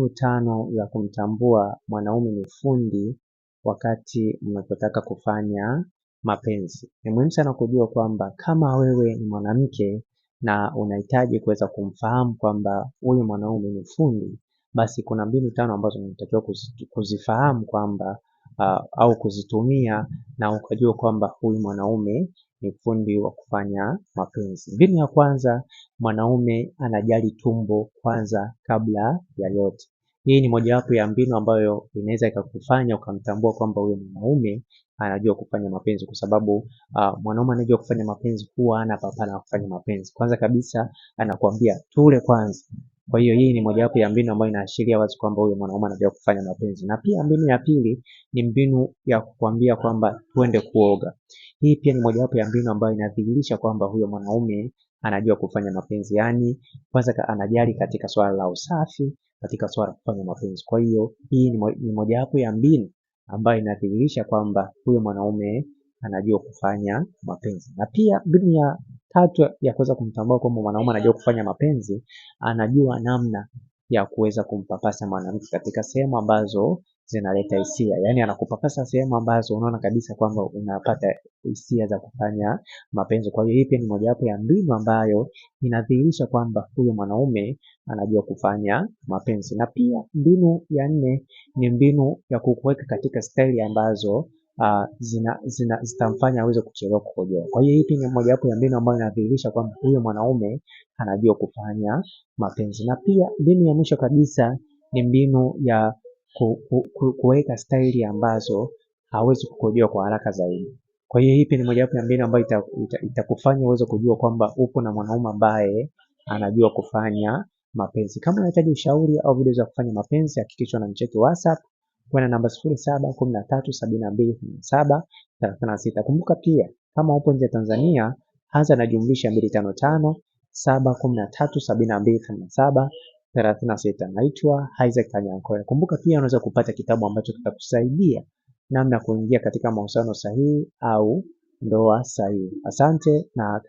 mbinu 5 za kumtambua mwanaume ni fundi wakati mnapotaka kufanya mapenzi. Ni muhimu sana kujua kwamba kama wewe ni mwanamke na unahitaji kuweza kumfahamu kwamba huyu mwanaume ni fundi, basi kuna mbinu 5 ambazo unatakiwa kuzifahamu kwamba au kuzitumia na ukajua kwamba huyu mwanaume ni fundi wa kufanya mapenzi. Mbinu ya kwanza, mwanaume anajali tumbo kwanza kabla ya yote. Hii ni mojawapo ya mbinu ambayo inaweza ikakufanya ukamtambua kwamba huyu mwanaume anajua kufanya mapenzi, kwa sababu mwanaume anajua kufanya mapenzi huwa hana papara kufanya mapenzi. Kwanza kabisa anakuambia tule kwanza. Kwa hiyo hii ni mojawapo ya mbinu ambayo inaashiria wazi kwamba huyu mwanaume anajua kufanya mapenzi. Na pia mbinu ya pili ni mbinu ya kukuambia kwamba twende kuoga. Hii pia ni mojawapo ya mbinu ambayo inadhihirisha kwamba huyo mwanaume anajua kufanya mapenzi. Yaani kwanza anajali katika swala la usafi, katika swala la kufanya mapenzi. Kwa hiyo hii ni mojawapo ya mbinu ambayo inadhihirisha kwamba huyo mwanaume anajua kufanya mapenzi. Na pia mbinu ya tatu ya kuweza kumtambua kwamba mwanaume anajua kufanya mapenzi, anajua namna ya kuweza kumpapasa mwanamke katika sehemu ambazo zinaleta hisia. Yaani anakupapasa sehemu ambazo unaona kabisa kwamba unapata hisia za kufanya mapenzi. Kwa hiyo hii pia ni mojawapo ya mbinu ambayo inadhihirisha kwamba huyo mwanaume anajua kufanya mapenzi. Na pia mbinu ya 4 ni mbinu ya kukuweka katika staili ambazo zitamfanya aweze kuchelewa kukojoa. Kwa hiyo hii pia ni mojawapo ya mbinu ambayo inadhihirisha kwamba huyo mwanaume anajua kufanya mapenzi. Na pia mbinu ya mwisho kabisa ni mbinu ya kuweka staili ambazo hawezi kukojoa kwa haraka zaidi. Kwa hiyo hii pia ni mojawapo ya mbinu ambayo itakufanya uweze kujua kwamba upo na mwanaume ambaye anajua kufanya mapenzi. Kama unahitaji ushauri au video za kufanya mapenzi, hakikisha unanicheki WhatsApp kwa namba 0713728736. Kumbuka pia kama upo nje ya Tanzania, anza na jumlisha 255 713728736. Naitwa Isaac Kanyankole. Kumbuka pia unaweza kupata kitabu ambacho kitakusaidia namna kuingia katika mahusiano sahihi au ndoa sahihi. Asante na karibu.